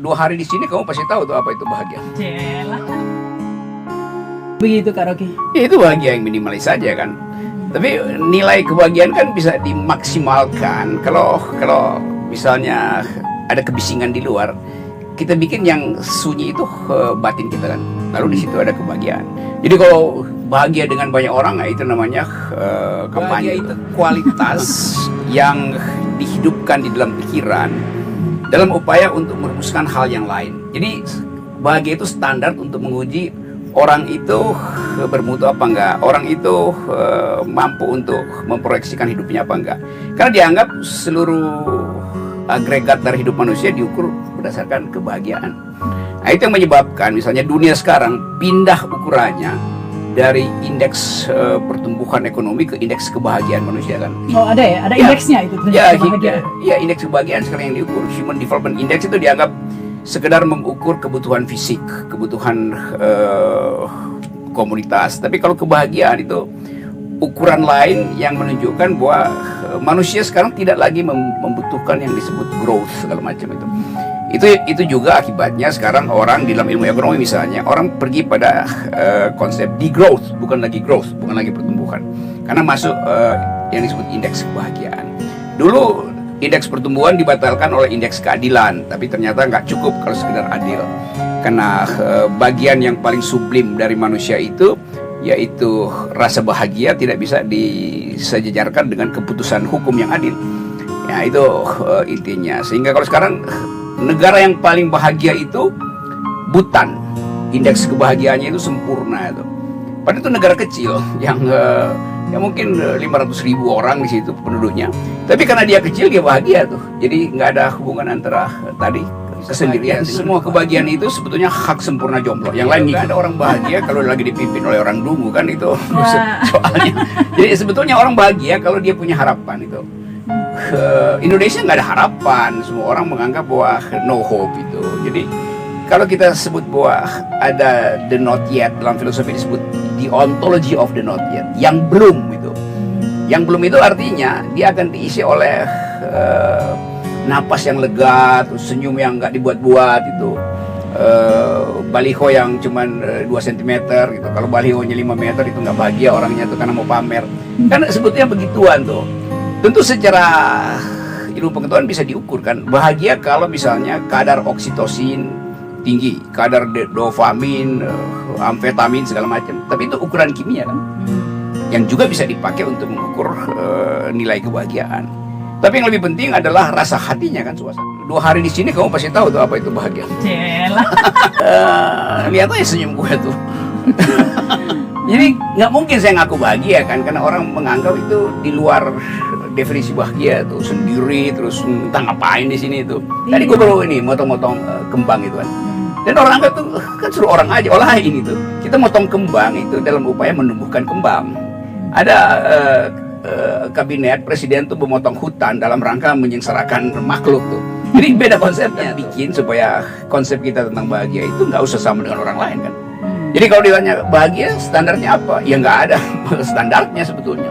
2 hari di sini kamu pasti tahu tuh apa itu bahagia. Celah. Begitu Kak Rocky. Ya, itu bahagia yang minimalis saja kan. Tapi nilai kebahagiaan kan bisa dimaksimalkan kalau misalnya ada kebisingan di luar, kita bikin yang sunyi itu batin kita kan. Lalu di situ ada kebahagiaan. Jadi kalau bahagia dengan banyak orang, itu namanya kampanye. Itu kualitas yang dihidupkan di dalam pikiran dalam upaya untuk merumuskan hal yang lain. Jadi bahagia itu standar untuk menguji orang itu bermutu apa enggak, orang itu mampu untuk memproyeksikan hidupnya apa enggak. Karena dianggap seluruh agregat dari hidup manusia diukur berdasarkan kebahagiaan. Nah, itu yang menyebabkan misalnya dunia sekarang pindah ukurannya dari indeks pertumbuhan ekonomi ke indeks kebahagiaan manusia kan. Oh ada ya, ada indeksnya itu. Ya, indeks kebahagiaan sekarang yang diukur. Human Development Index itu dianggap sekedar mengukur kebutuhan fisik, kebutuhan komunitas. Tapi kalau kebahagiaan itu ukuran lain yang menunjukkan bahwa manusia sekarang tidak lagi membutuhkan yang disebut growth segala macam itu. Itu juga akibatnya sekarang orang di dalam ilmu ekonomi misalnya orang pergi pada konsep degrowth, bukan lagi growth, bukan lagi pertumbuhan. Karena masuk yang disebut indeks kebahagiaan. Dulu indeks pertumbuhan dibatalkan oleh indeks keadilan, tapi ternyata nggak cukup kalau sekedar adil. Karena bagian yang paling sublim dari manusia itu, yaitu rasa bahagia, tidak bisa disejajarkan dengan keputusan hukum yang adil. Ya itu intinya. Sehingga kalau sekarang negara yang paling bahagia itu Bhutan, indeks kebahagiaannya itu sempurna itu. Padahal itu negara kecil yang ya mungkin 500.000 orang di situ penduduknya. Tapi karena dia kecil dia bahagia tuh. Jadi nggak ada hubungan antara tadi kesendirian. Semua kebahagiaan itu sebetulnya hak sempurna jomblo. Yang lain nggak ada orang bahagia kalau lagi dipimpin oleh orang dungu kan itu soalnya. Jadi sebetulnya orang bahagia kalau dia punya harapan itu. Indonesia nggak ada harapan. Semua orang menganggap bahwa no hope itu. Jadi kalau kita sebut bahwa ada the not yet, dalam filosofi disebut the ontology of the not yet, yang belum itu. Yang belum itu artinya dia akan diisi oleh napas yang lega, terus senyum yang nggak dibuat-buat itu, baliho yang cuman 2 cm gitu. Kalau balihonya 5 meter itu nggak bahagia orangnya tuh karena mau pamer. Kan sebetulnya begituan tuh. Tentu secara ilmu pengetahuan bisa diukur kan bahagia kalau misalnya kadar oksitosin tinggi, kadar dopamin, amfetamin segala macam. Tapi itu ukuran kimia kan, yang juga bisa dipakai untuk mengukur nilai kebahagiaan. Tapi yang lebih penting adalah rasa hatinya kan, suasana. 2 hari di sini kamu pasti tahu tuh apa itu bahagia. Celah. Lihat aja senyum gue tuh. Jadi nggak mungkin saya ngaku bahagia kan, karena orang menganggap itu di luar definisi bahagia tuh, sendiri terus entah ngapain di sini itu. Tadi gue baru ini motong-motong kembang itu kan. Dan orang anggap tuh kan suruh orang aja olahin itu. Kita motong kembang itu dalam upaya menumbuhkan kembang. Ada kabinet presiden tuh memotong hutan dalam rangka menyengsarakan makhluk tuh. Jadi beda konsepnya. Bikin supaya konsep kita tentang bahagia itu nggak usah sama dengan orang lain kan. Jadi kalau ditanya bahagia standarnya apa? Ya nggak ada standarnya sebetulnya.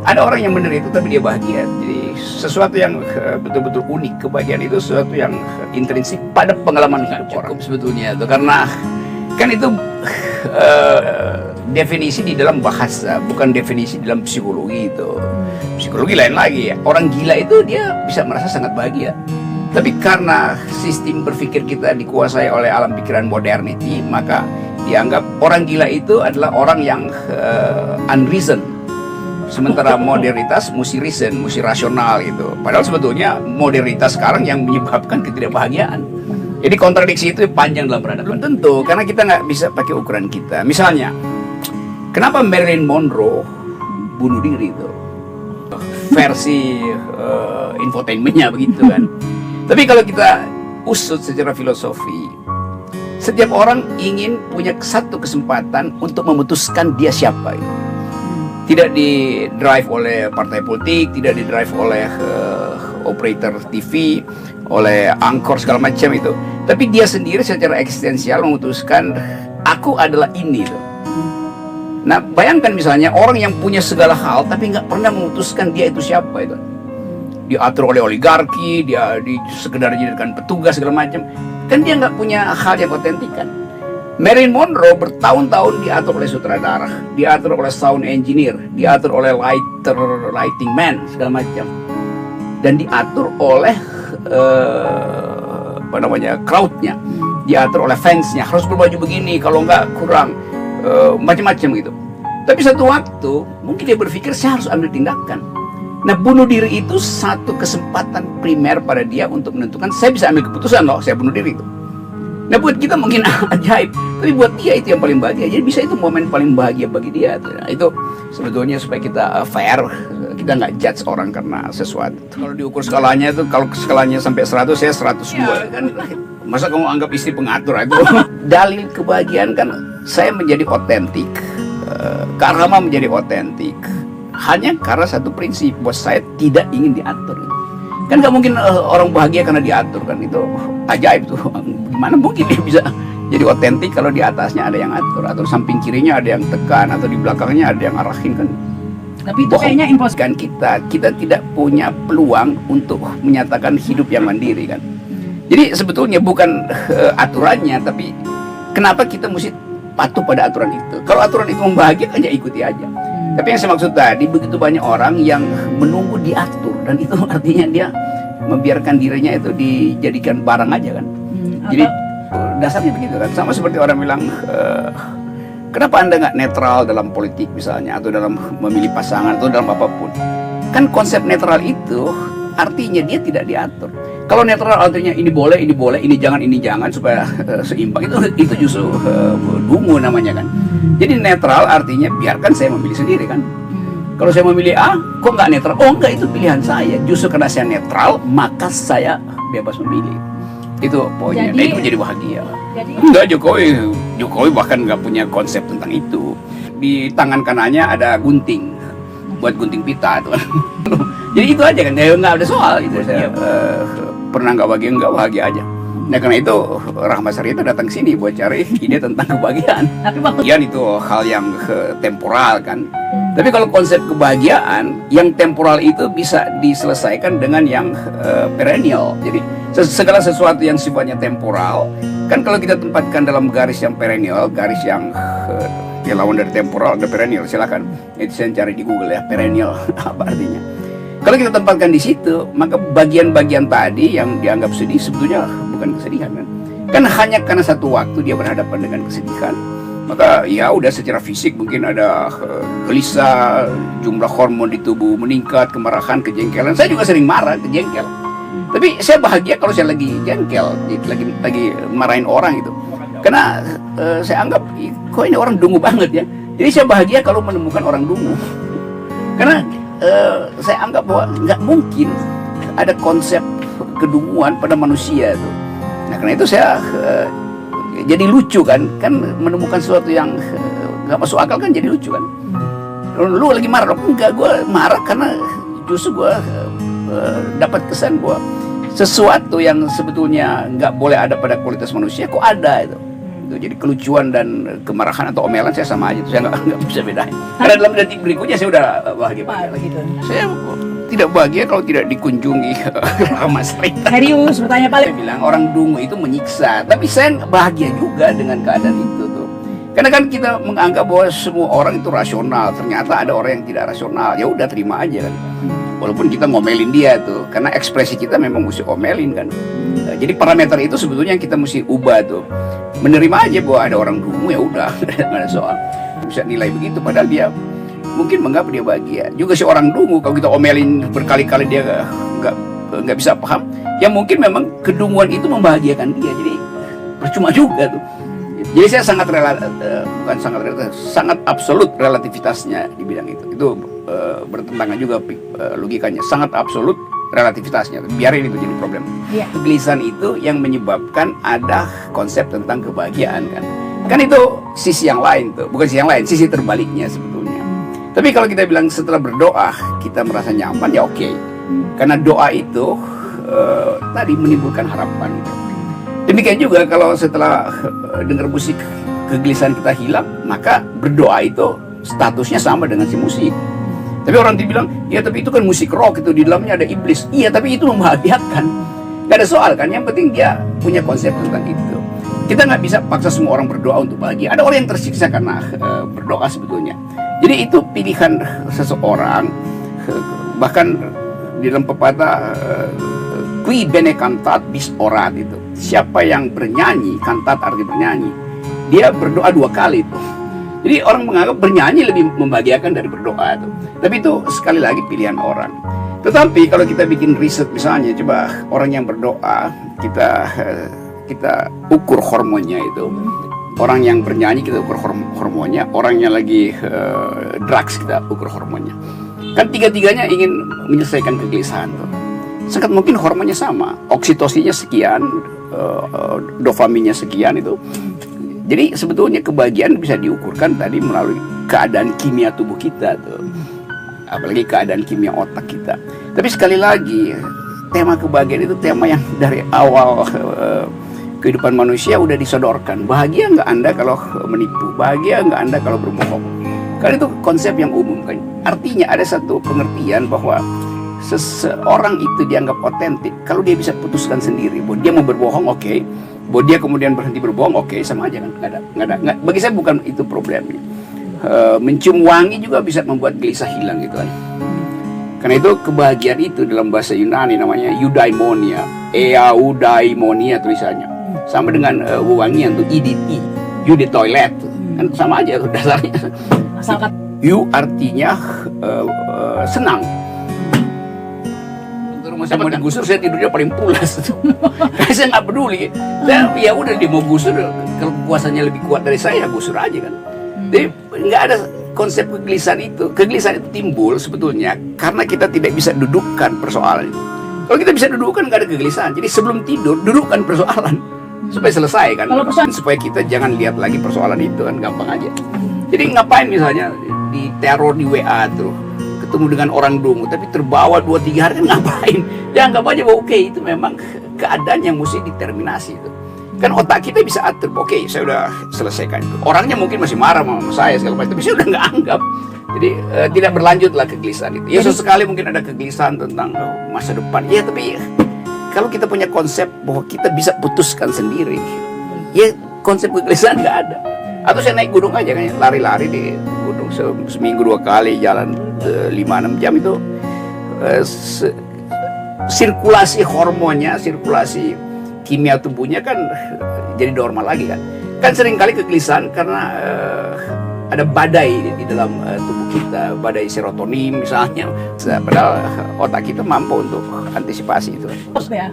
Ada orang yang benar itu tapi dia bahagia. Jadi sesuatu yang betul-betul unik, kebahagiaan itu sesuatu yang intrinsik pada pengalaman hidup orang sebetulnya itu. Karena kan itu definisi di dalam bahasa, bukan definisi dalam psikologi itu. Psikologi lain lagi ya. Orang gila itu dia bisa merasa sangat bahagia. Tapi karena sistem berpikir kita dikuasai oleh alam pikiran modernity, maka dianggap orang gila itu adalah orang yang unreason. Sementara modernitas mesti reason, mesti rasional gitu. Padahal sebetulnya modernitas sekarang yang menyebabkan ketidakbahagiaan. Jadi kontradiksi itu panjang dalam peradaban. Tentu, karena kita nggak bisa pakai ukuran kita. Misalnya, kenapa Marilyn Monroe bunuh diri itu? Versi infotainmentnya begitu kan. Tapi kalau kita usut secara filosofi, setiap orang ingin punya satu kesempatan untuk memutuskan dia siapa itu. Tidak di drive oleh partai politik, tidak di drive oleh operator TV, oleh angkor segala macam itu. Tapi dia sendiri secara eksistensial memutuskan aku adalah ini tuh. Nah bayangkan misalnya orang yang punya segala hal tapi nggak pernah memutuskan dia itu siapa itu. diatur oleh oligarki, dia sekedar dijadikan petugas segala macam. Kan dia nggak punya hal yang otentik kan. Marilyn Monroe bertahun-tahun diatur oleh sutradara, diatur oleh sound engineer, diatur oleh lighting man segala macam, dan diatur oleh crowdnya, diatur oleh fansnya, harus berbaju begini, kalau nggak kurang macam-macam gitu. Tapi satu waktu mungkin dia berpikir saya harus ambil tindakan. Nah, bunuh diri itu satu kesempatan primer pada dia untuk menentukan saya bisa ambil keputusan loh, saya bunuh diri itu. Nah, buat kita mungkin ajaib, tapi buat dia itu yang paling bahagia. Jadi bisa itu momen paling bahagia bagi dia. Nah, itu sebetulnya supaya kita fair, kita nggak judge orang karena sesuatu. Kalau diukur skalanya itu, kalau skalanya sampai 100, saya 102 kan. Masa kamu anggap istri pengatur itu? Dalil kebahagiaan kan saya menjadi otentik, Karama menjadi otentik hanya karena satu prinsip, bahwa saya tidak ingin diatur. Kan nggak mungkin orang bahagia karena diatur kan, itu ajaib tuh. Gimana mungkin dia bisa jadi otentik kalau di atasnya ada yang atur, atau samping kirinya ada yang tekan, atau di belakangnya ada yang arahin kan. Tapi itu kayaknya impossible. Kan kita tidak punya peluang untuk menyatakan hidup yang mandiri kan. Jadi sebetulnya bukan aturannya, tapi kenapa kita mesti patuh pada aturan itu. Kalau aturan itu membahagiakan, ya ikuti aja. Tapi yang saya maksud tadi, begitu banyak orang yang menunggu diatur, dan itu artinya dia membiarkan dirinya itu dijadikan barang aja kan. Jadi dasarnya begitu kan. Sama seperti orang bilang, kenapa Anda nggak netral dalam politik misalnya, atau dalam memilih pasangan, atau dalam apapun. Kan konsep netral itu artinya dia tidak diatur. Kalau netral artinya ini boleh, ini jangan supaya seimbang, itu justru dungu namanya kan. Jadi netral artinya biarkan saya memilih sendiri kan. Kalau saya memilih A, kok nggak netral? Oh enggak, itu pilihan saya. Justru karena saya netral, maka saya bebas memilih. Itu poinnya. Nah, itu menjadi bahagia. Enggak, Jokowi bahkan nggak punya konsep tentang itu. Di tangan kanannya ada gunting, buat gunting pita tuh. Jadi itu aja kan, ya nggak ada soal itu. Saya pernah nggak bahagia aja. Nah, karena itu Rahmat Sari itu datang sini buat cari ide tentang kebahagiaan. Tapi kebahagiaan itu hal yang temporal kan. Tapi kalau konsep kebahagiaan yang temporal itu bisa diselesaikan dengan yang perennial. Jadi segala sesuatu yang sifatnya temporal kan, kalau kita tempatkan dalam garis yang perennial, garis yang lawan dari temporal ada perennial. Silakan itu saya cari di Google ya, perennial apa artinya. Kalau kita tempatkan di situ, maka bagian-bagian tadi yang dianggap sedih sebetulnya bukan kesedihan kan. Kan hanya karena satu waktu dia berhadapan dengan kesedihan, maka ya udah secara fisik mungkin ada gelisah, jumlah hormon di tubuh meningkat, kemarahan, kejengkelan. Saya juga sering marah, kejengkel. Tapi saya bahagia kalau saya lagi jengkel, lagi marahin orang itu. Karena saya anggap kok ini orang dungu banget ya. Jadi saya bahagia kalau menemukan orang dungu. Karena saya anggap bahwa nggak mungkin ada konsep kedunguan pada manusia itu. Nah, karena itu saya jadi lucu kan menemukan sesuatu yang nggak masuk akal kan jadi lucu kan. Lu lagi marah, enggak, gue marah karena justru gue dapat kesan bahwa sesuatu yang sebetulnya nggak boleh ada pada kualitas manusia kok ada itu. Jadi kelucuan dan kemarahan atau omelan saya sama aja, saya nggak bisa bedain. Karena dalam detik berikutnya saya udah bahagia lagi. Saya tidak bahagia kalau tidak dikunjungi sama Srita. Serius, bertanya paling. Saya bilang orang dungu itu menyiksa, tapi saya bahagia juga dengan keadaan itu tuh. Karena kan kita menganggap bahwa semua orang itu rasional, ternyata ada orang yang tidak rasional. Ya udah terima aja kan. Walaupun kita ngomelin dia tuh, karena ekspresi kita memang mesti omelin kan. Jadi parameter itu sebetulnya yang kita mesti ubah tuh. Menerima aja bahwa ada orang dungu, ya udah, nggak ada soal. Bisa nilai begitu, padahal dia mungkin menganggap dia bahagia. Juga si orang dungu kalau kita omelin berkali-kali dia nggak bisa paham. Ya mungkin memang kedunguan itu membahagiakan dia. Jadi percuma juga tuh. Jadi saya sangat absolut relativitasnya di bidang itu. Itu bertentangan juga logikanya. Sangat absolut relativitasnya. Biarin itu jadi problem. Iya. Kegelisahan itu yang menyebabkan ada konsep tentang kebahagiaan kan. Kan itu sisi yang lain tuh. Bukan sisi yang lain, sisi terbaliknya sebetulnya. Tapi kalau kita bilang setelah berdoa kita merasa nyaman, ya oke. Karena doa itu tadi menimbulkan harapan gitu. Demikian juga kalau setelah dengar musik kegelisahan kita hilang, maka berdoa itu statusnya sama dengan si musik. Tapi orang dibilang, ya tapi itu kan musik rock, itu di dalamnya ada iblis. Iya, tapi itu membahagiakan. Gak ada soal kan, yang penting dia punya konsep tentang itu. Kita nggak bisa paksa semua orang berdoa untuk bahagia. Ada orang yang tersiksa karena berdoa sebetulnya. Jadi itu pilihan seseorang. Bahkan di dalam pepatah qui bene cantat bis orat itu. Siapa yang bernyanyi, kantat arti bernyanyi, dia berdoa 2 kali itu. Jadi orang menganggap bernyanyi lebih membahagiakan dari berdoa itu. Tapi itu sekali lagi pilihan orang. Tetapi kalau kita bikin riset misalnya, coba orang yang berdoa, kita ukur hormonnya itu. Orang yang bernyanyi kita ukur hormonnya, orang yang lagi drugs kita ukur hormonnya. Kan tiga-tiganya ingin menyelesaikan kegelisahan tuh. Sangat mungkin hormonnya sama, oksitosinnya sekian, dopaminnya sekian itu. Jadi sebetulnya kebahagiaan bisa diukurkan tadi melalui keadaan kimia tubuh kita tuh. Apalagi keadaan kimia otak kita. Tapi sekali lagi, tema kebahagiaan itu tema yang dari awal kehidupan manusia udah disodorkan. Bahagia nggak Anda kalau menipu? Bahagia nggak Anda kalau berbohong? Karena itu konsep yang umum kan. Artinya ada satu pengertian bahwa seseorang itu dianggap otentik kalau dia bisa putuskan sendiri bahwa dia mau berbohong, oke. Bahwa dia kemudian berhenti berbohong, oke, sama aja kan. Nggak ada. Bagi saya bukan itu problemnya. Mencium wangi juga bisa membuat gelisah hilang gitu kan. Karena itu kebahagiaan itu dalam bahasa Yunani namanya eudaimonia, eudaimonia tulisannya. Sama dengan wangian tuh EDT, you di toilet kan sama aja tuh dasarnya. Asalkan You artinya senang. Rumah saya mau digusur, saya tidurnya paling pulas. Karena saya nggak peduli. Saya ya udah dia mau gusur, kalau kuasanya lebih kuat dari saya, gusur aja kan. Jadi nggak ada konsep kegelisahan itu. Kegelisahan itu timbul sebetulnya karena kita tidak bisa dudukkan persoalan itu. Kalau kita bisa dudukkan nggak ada kegelisahan. Jadi sebelum tidur dudukkan persoalan supaya selesai kan. Supaya kita jangan lihat lagi persoalan itu kan, gampang aja. Jadi ngapain misalnya diteror di WA tuh, ketemu dengan orang dungu tapi terbawa 2-3 hari kan ngapain? Ya anggap aja bahwa oke, itu memang keadaan yang mesti diterminasi itu. Kan otak kita bisa atur, oke, saya udah selesaikan itu. Orangnya mungkin masih marah sama saya segala macam, tapi saya udah nggak anggap. Jadi tidak berlanjutlah kegelisahan itu. Ya sesekali mungkin ada kegelisahan tentang masa depan. Ya tapi kalau kita punya konsep bahwa kita bisa putuskan sendiri, ya konsep kegelisahan nggak ada. Atau saya naik gunung aja kan, lari-lari di gunung seminggu 2 kali, jalan 5-6 jam itu, sirkulasi hormonnya, sirkulasi kimia tubuhnya kan jadi normal lagi kan. Kan seringkali kegelisahan karena ada badai di dalam tubuh kita, badai serotonin misalnya. Padahal otak kita mampu untuk antisipasi itu.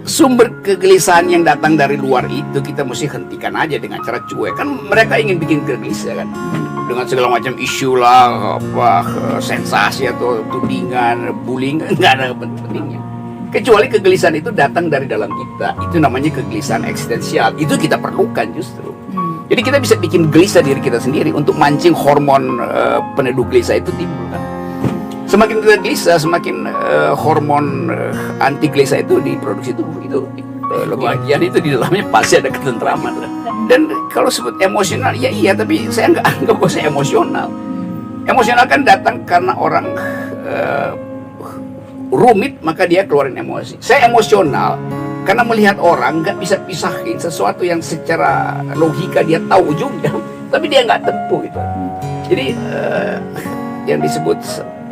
Sumber kegelisahan yang datang dari luar itu kita mesti hentikan aja dengan cara cuek. Kan mereka ingin bikin gelisah kan, dengan segala macam isu lah, sensasi atau tudingan, bullying, nggak ada pentingnya. Kecuali kegelisahan itu datang dari dalam kita, itu namanya kegelisahan eksistensial. Itu kita perlukan justru. Jadi kita bisa bikin gelisah diri kita sendiri untuk mancing hormon peneduh gelisah itu timbul kan. Semakin kita gelisah, semakin hormon anti gelisah itu diproduksi tubuh. Itu kebahagiaan itu di dalamnya pasti ada ketentraman. Dan kalau sebut emosional, ya iya, tapi saya nggak anggap bahwa saya emosional. Emosional kan datang karena orang rumit, maka dia keluarin emosi. Saya emosional karena melihat orang nggak bisa pisahin sesuatu yang secara logika dia tahu ujungnya, tapi dia nggak tempuh gitu. Jadi yang disebut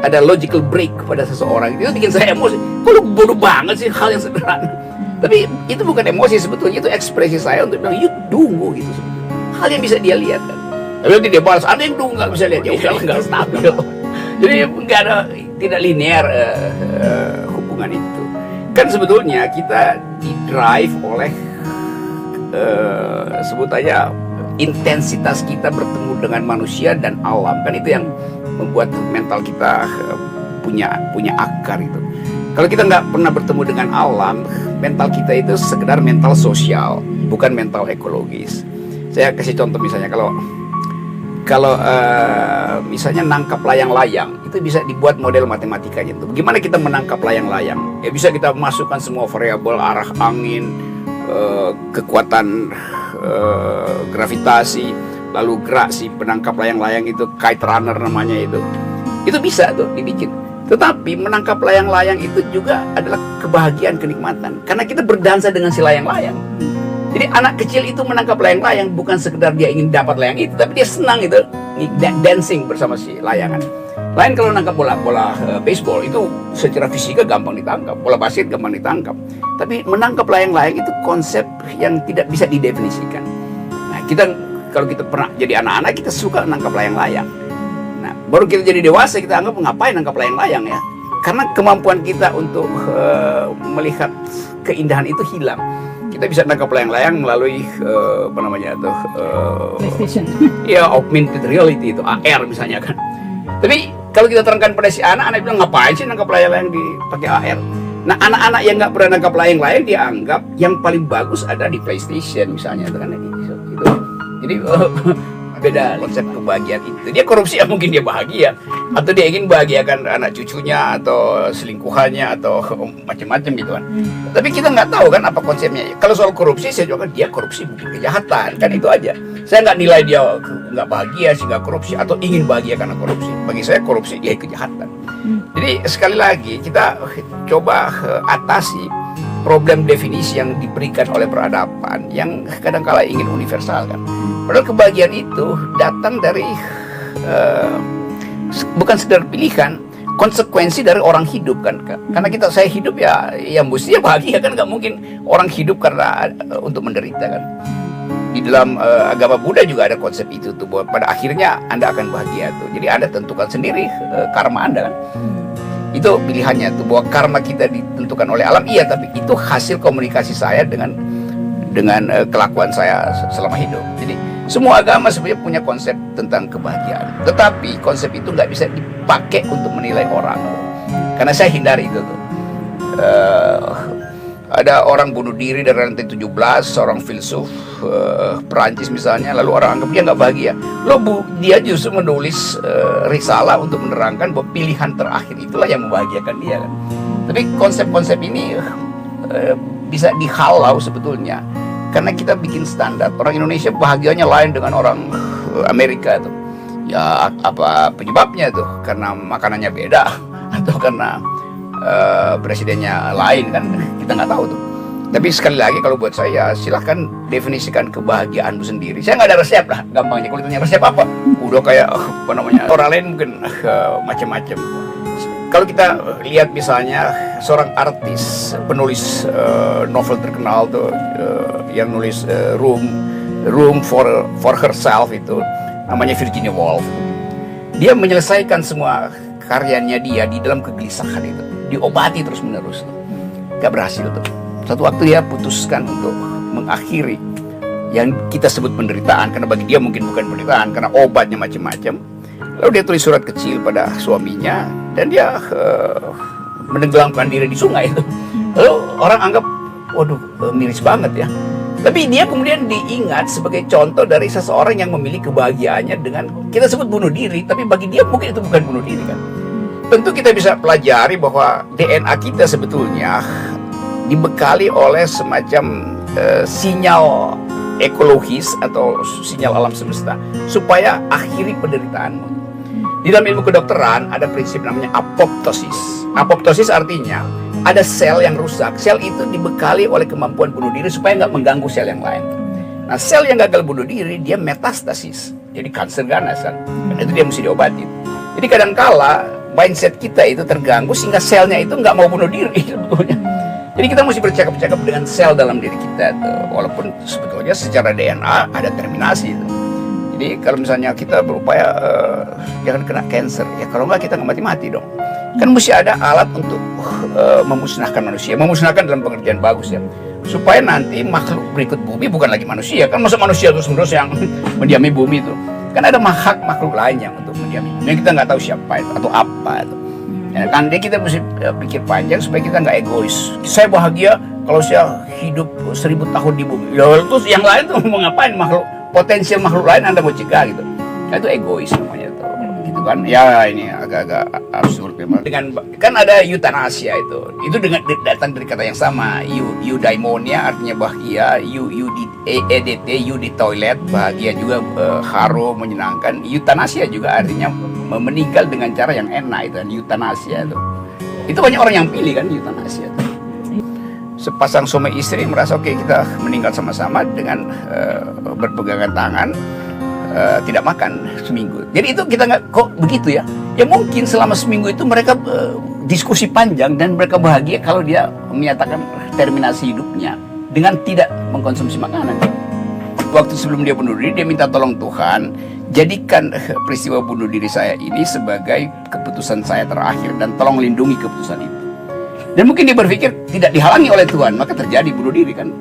ada logical break pada seseorang itu bikin saya emosi. Kok lu bodoh banget sih, hal yang sederhana. Tapi itu bukan emosi sebetulnya, itu ekspresi saya untuk bilang, yuk tunggu gitu sebetulnya. Hal yang bisa dia lihat kan. Tapi nanti dia balas, ada yang tunggu nggak bisa lihat, ya udah nggak stabil. Jadi nggak ada, tidak linear hubungan itu. Kan sebetulnya kita di-drive oleh sebut aja intensitas kita bertemu dengan manusia dan alam. Kan itu yang membuat mental kita punya akar itu. Kalau kita nggak pernah bertemu dengan alam, mental kita itu sekedar mental sosial, bukan mental ekologis. Saya kasih contoh misalnya, kalau misalnya nangkap layang-layang, itu bisa dibuat model matematikanya itu. Bagaimana kita menangkap layang-layang? Ya bisa kita masukkan semua variabel, arah angin, kekuatan gravitasi, lalu gerak si penangkap layang-layang itu, kite runner namanya itu. Itu bisa tuh dibikin. Tetapi menangkap layang-layang itu juga adalah kebahagiaan, kenikmatan. Karena kita berdansa dengan si layang-layang. Jadi anak kecil itu menangkap layang-layang bukan sekedar dia ingin dapat layang itu, tapi dia senang itu dancing bersama si layangan. Lain kalau nangkap bola baseball itu secara fisika gampang ditangkap, bola basket gampang ditangkap. Tapi menangkap layang-layang itu konsep yang tidak bisa didefinisikan. Nah, kalau kita pernah jadi anak-anak, kita suka nangkap layang-layang. Nah, baru kita jadi dewasa, kita anggap ngapain nangkap layang-layang ya? Karena kemampuan kita untuk melihat keindahan itu hilang. Kita bisa nangkap layang-layang melalui PlayStation. ya augmented reality itu AR misalnya kan. Tapi kalau kita terangkan pada si anak bilang ngapain sih nangkap layang-layang dipakai AR? Nah, anak-anak yang nggak pernah nangkap layang-layang dianggap yang paling bagus ada di PlayStation misalnya itu kan gitu. Jadi beda konsep kebahagiaan itu. Dia korupsi ya mungkin dia bahagia, atau dia ingin bahagiakan anak cucunya atau selingkuhannya atau macam-macam gitu kan. Tapi kita nggak tahu kan apa konsepnya. Kalau soal korupsi saya juga dia korupsi mungkin kejahatan kan, itu aja. Saya nggak nilai dia nggak bahagia sehingga korupsi atau ingin bahagia karena korupsi. Bagi saya korupsi dia kejahatan. Jadi sekali lagi kita coba atasi problem definisi yang diberikan oleh peradaban yang kadang-kala ingin universal kan. Padahal kebahagiaan itu datang dari bukan sekedar pilihan, konsekuensi dari orang hidup kan. Karena saya hidup ya mestinya bahagia kan, nggak mungkin orang hidup karena untuk menderita kan. Di dalam agama Buddha juga ada konsep itu tuh, bahwa pada akhirnya Anda akan bahagia tuh. Jadi Anda tentukan sendiri karma Anda kan. Itu pilihannya tuh, bahwa karma kita ditentukan oleh alam, iya, tapi itu hasil komunikasi saya dengan kelakuan saya selama hidup. Jadi semua agama sebenarnya punya konsep tentang kebahagiaan, tetapi konsep itu nggak bisa dipakai untuk menilai orang. Karena saya hindari itu tuh. Ada orang bunuh diri dari lantai 17, seorang filsuf Perancis misalnya, lalu orang anggap dia nggak bahagia. Dia justru menulis risalah untuk menerangkan bahwa pilihan terakhir itulah yang membahagiakan dia kan. Tapi konsep-konsep ini bisa dihalau sebetulnya karena kita bikin standar. Orang Indonesia bahagianya lain dengan orang Amerika tuh. Ya apa penyebabnya tuh? Karena makanannya beda atau karena presidennya lain kan, kita nggak tahu tuh. Tapi sekali lagi kalau buat saya, silahkan definisikan kebahagiaanmu sendiri. Saya nggak ada resep lah, gampangnya. Kalau ditanya resep apa, udah kayak orang lain mungkin macam-macam. Kalau kita lihat misalnya seorang artis, penulis novel terkenal tuh, yang nulis Room for Herself itu, namanya Virginia Woolf. Dia menyelesaikan semua karyanya dia di dalam kegelisahan itu, diobati terus menerus, gak berhasil tuh. Satu waktu dia putuskan untuk mengakhiri yang kita sebut penderitaan, karena bagi dia mungkin bukan penderitaan karena obatnya macam-macam. Lalu dia tulis surat kecil pada suaminya dan dia menenggelamkan diri di sungai itu. Lalu orang anggap, waduh, miris banget ya. Tapi dia kemudian diingat sebagai contoh dari seseorang yang memilih kebahagiaannya dengan, kita sebut bunuh diri, tapi bagi dia mungkin itu bukan bunuh diri kan. Tentu kita bisa pelajari bahwa DNA kita sebetulnya dibekali oleh semacam sinyal ekologis atau sinyal alam semesta supaya akhiri penderitaanmu. Di dalam ilmu kedokteran ada prinsip namanya apoptosis. Apoptosis artinya ada sel yang rusak. Sel itu dibekali oleh kemampuan bunuh diri supaya nggak mengganggu sel yang lain. Nah, sel yang gagal bunuh diri dia metastasis, jadi kanker ganas kan. Dan itu dia mesti diobatin. Jadi kadangkala mindset kita itu terganggu sehingga selnya itu nggak mau bunuh diri sebetulnya. Jadi kita mesti bercakap-cakap dengan sel dalam diri kita tuh. Walaupun sebetulnya secara DNA ada terminasi itu. Jadi kalau misalnya kita berupaya jangan kena cancer, ya kalau nggak kita nggak mati-mati dong. Kan mesti ada alat untuk memusnahkan manusia, memusnahkan dalam pengertian bagus ya, supaya nanti makhluk berikut bumi bukan lagi manusia. Kan masa manusia terus-menerus yang mendiami bumi itu? Kan ada makhluk lain yang untuk mendiami bumi, yang kita nggak tahu siapa itu atau apa itu. Ya, kan kita mesti pikir panjang supaya kita nggak egois. Saya bahagia kalau saya hidup 1000 tahun di bumi. Ya, terus yang lain tuh mau ngapain? Potensial makhluk lain Anda mau cegah gitu. Nah, itu egois namanya tuh. gitu kan. Ya ini agak-agak absurd memang. Dengan kan ada eutanasia itu datang dari kata yang sama, eudaimonia artinya bahagia, EDT di toilet, bahagia juga, haro menyenangkan. Eutanasia juga artinya meninggal dengan cara yang enak, itu eutanasia itu. Itu banyak orang yang pilih kan eutanasia itu. Sepasang suami istri merasa oke, kita meninggal sama-sama dengan berpegangan tangan, tidak makan seminggu. Jadi itu kita nggak kok begitu ya. Ya mungkin selama seminggu itu mereka diskusi panjang dan mereka bahagia kalau dia menyatakan terminasi hidupnya dengan tidak mengkonsumsi makanan. Waktu sebelum dia bunuh diri, dia minta tolong Tuhan, jadikan peristiwa bunuh diri saya ini sebagai keputusan saya terakhir dan tolong lindungi keputusan itu. Dan mungkin dia berpikir tidak dihalangi oleh Tuhan, maka terjadi bunuh diri kan.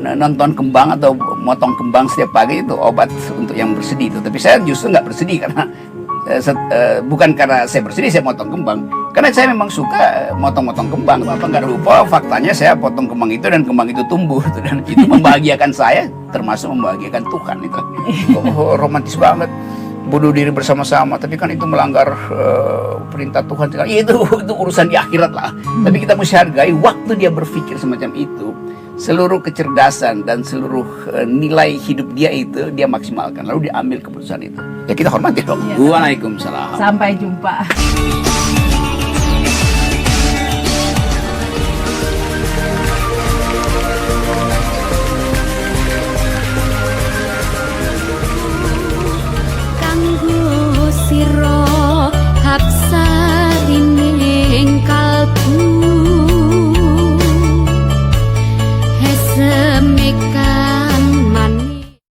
Nonton kembang atau motong kembang setiap pagi itu obat untuk yang bersedih itu. Tapi saya justru nggak bersedih karena bukan karena saya bersedih saya motong kembang, karena saya memang suka motong-motong kembang. Apa nggak lupa faktanya saya potong kembang itu dan kembang itu tumbuh dan itu membahagiakan saya, termasuk membahagiakan Tuhan itu. Oh, romantis banget. Bunuh diri bersama-sama, tapi kan itu melanggar perintah Tuhan. Itu urusan di akhirat lah. Tapi kita mesti hargai waktu dia berpikir semacam itu, seluruh kecerdasan dan seluruh nilai hidup dia itu dia maksimalkan, lalu dia ambil keputusan itu. Ya kita hormati dong. Iya. Waalaikumsalam. Sampai jumpa.